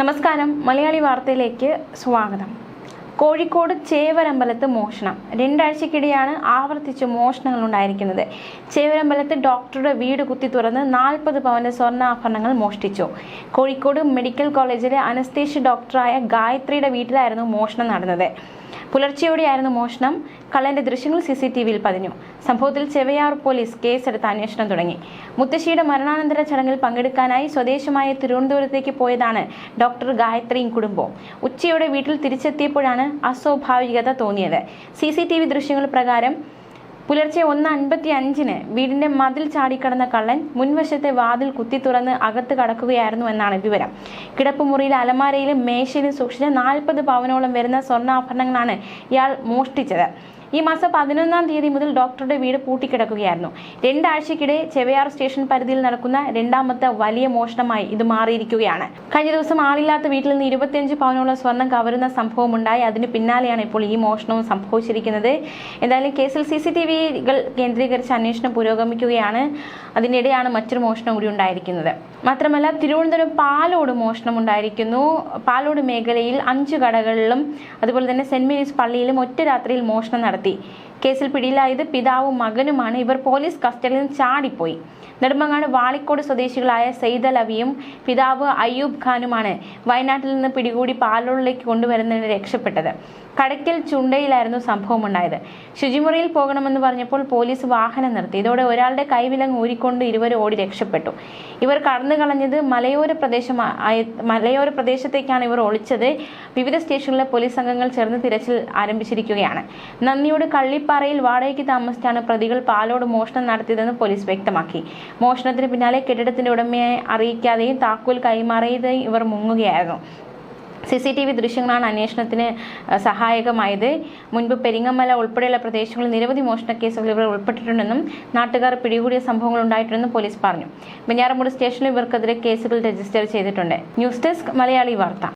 നമസ്കാരം, മലയാളി വാർത്തയിലേക്ക് സ്വാഗതം. കോഴിക്കോട് ചേവരമ്പലത്ത് മോഷണം. രണ്ടാഴ്ചക്കിടെയാണ് ആവർത്തിച്ച് മോഷണങ്ങൾ ഉണ്ടായിരിക്കുന്നത്. ചേവരമ്പലത്ത് ഡോക്ടറുടെ വീട് കുത്തി തുറന്ന് 40 പവന്റെ സ്വർണ്ണാഭരണങ്ങൾ മോഷ്ടിച്ചു. കോഴിക്കോട് മെഡിക്കൽ കോളേജിലെ അനസ്തേഷ്യ ഡോക്ടറായ ഗായത്രിയുടെ വീട്ടിലായിരുന്നു മോഷണം നടന്നത്. പുലർച്ചെയോടെയായിരുന്നു മോഷണം. കള്ളന്റെ ദൃശ്യങ്ങൾ CCTVയിൽ പതിഞ്ഞു. സംഭവത്തിൽ ചെവയാർ പോലീസ് കേസെടുത്ത് അന്വേഷണം തുടങ്ങി. മുത്തശ്ശിയുടെ മരണാനന്തര ചടങ്ങിൽ പങ്കെടുക്കാനായി സ്വദേശമായ തിരുവനന്തപുരത്തേക്ക് പോയതാണ് ഡോക്ടർ ഗായത്രിയും കുടുംബവും. ഉച്ചയോടെ വീട്ടിൽ തിരിച്ചെത്തിയപ്പോഴാണ് അസ്വാഭാവികത തോന്നിയത്. CCTV ദൃശ്യങ്ങൾ പ്രകാരം പുലർച്ചെ 1:55 വീടിന്റെ മതിൽ ചാടിക്കടന്ന കള്ളൻ മുൻവശത്തെ വാതിൽ കുത്തി തുറന്ന് അകത്ത് കടക്കുകയായിരുന്നു എന്നാണ് വിവരം. കിടപ്പുമുറിയിലെ അലമാരയിലും മേശയിലും സൂക്ഷിച്ച 40 പവനോളം വരുന്ന സ്വർണ്ണാഭരണങ്ങളാണ് ഇയാൾ മോഷ്ടിച്ചത്. ഈ മാസം 11-ാം തീയതി മുതൽ ഡോക്ടറുടെ വീട് പൂട്ടിക്കിടക്കുകയായിരുന്നു. രണ്ടാഴ്ചക്കിടെ ചെവയാർ സ്റ്റേഷൻ പരിധിയിൽ നടക്കുന്ന രണ്ടാമത്തെ വലിയ മോഷണമായി ഇത് മാറിയിരിക്കുകയാണ്. കഴിഞ്ഞ ദിവസം ആളില്ലാത്ത വീട്ടിൽ നിന്ന് 25 പവനോളം സ്വർണം കവരുന്ന സംഭവം ഉണ്ടായി. അതിന് പിന്നാലെയാണ് ഇപ്പോൾ ഈ മോഷണവും സംഭവിച്ചിരിക്കുന്നത്. എന്തായാലും കേസിൽ CCTVകൾ കേന്ദ്രീകരിച്ച് അന്വേഷണം പുരോഗമിക്കുകയാണ്. അതിനിടെയാണ് മറ്റൊരു മോഷണം കൂടി ഉണ്ടായിരിക്കുന്നത്. മാത്രമല്ല, തിരുവനന്തപുരം പാലോട് മോഷണം ഉണ്ടായിരിക്കുന്നു. പാലോട് മേഖലയിൽ 5 കടകളിലും അതുപോലെ തന്നെ സെന്റ് മേരീസ് പള്ളിയിലും ഒറ്റ രാത്രിയിൽ മോഷണം നടത്തി. കേസിൽ പിടിയിലായത് പിതാവും മകനുമാണ്. ഇവർ പോലീസ് കസ്റ്റഡിയിൽ നിന്ന് ചാടിപ്പോയി. നെടുമങ്ങാട് വാളിക്കോട് സ്വദേശികളായ സെയ്ദൽ അവിയും പിതാവ് അയ്യൂബ് ഖാനുമാണ് വയനാട്ടിൽ നിന്ന് പിടികൂടി പാലോളിലേക്ക് കൊണ്ടുവരുന്നതിന് രക്ഷപ്പെട്ടത്. കടയ്ക്കൽ ചുണ്ടയിലായിരുന്നു സംഭവം ഉണ്ടായത്. ശുചിമുറിയിൽ പോകണമെന്ന് പറഞ്ഞപ്പോൾ പോലീസ് വാഹനം നിർത്തി. ഇതോടെ ഒരാളുടെ കൈവിലങ്ങ് ഊരിക്കൊണ്ട് ഇരുവരും ഓടി രക്ഷപ്പെട്ടു. ഇവർ കടന്നു കളഞ്ഞത് മലയോര പ്രദേശത്തേക്കാണ് ഇവർ ഒളിച്ചത്. വിവിധ സ്റ്റേഷനിലെ പോലീസ് സംഘങ്ങൾ ചേർന്ന് തിരച്ചിൽ ആരംഭിച്ചിരിക്കുകയാണ്. നന്ദിയോട് കള്ളിപ്പാറയിൽ വാടകയ്ക്ക് താമസിച്ചാണ് പ്രതികൾ പാലോട് മോഷണം നടത്തിയതെന്ന് പോലീസ് വ്യക്തമാക്കി. മോഷണത്തിന് പിന്നാലെ കെട്ടിടത്തിന്റെ ഉടമയെ അറിയിക്കാതെയും താക്കോൽ കൈമാറിയതായും ഇവർ മുങ്ങുകയായിരുന്നു. CCTV ദൃശ്യങ്ങളാണ് അന്വേഷണത്തിന് സഹായകമായത്. മുൻപ് പെരിങ്ങമല ഉൾപ്പെടെയുള്ള പ്രദേശങ്ങളിൽ നിരവധി മോഷണ കേസുകൾ ഇവർ ഉൾപ്പെട്ടിട്ടുണ്ടെന്നും നാട്ടുകാർ പിടികൂടിയ സംഭവങ്ങൾ ഉണ്ടായിട്ടുണ്ടെന്നും പോലീസ് പറഞ്ഞു. വെഞ്ഞാറമൂട് സ്റ്റേഷനിൽ ഇവർക്കെതിരെ കേസുകൾ രജിസ്റ്റർ ചെയ്തിട്ടുണ്ട്. ന്യൂസ് ഡെസ്ക്, മലയാളി വാർത്ത.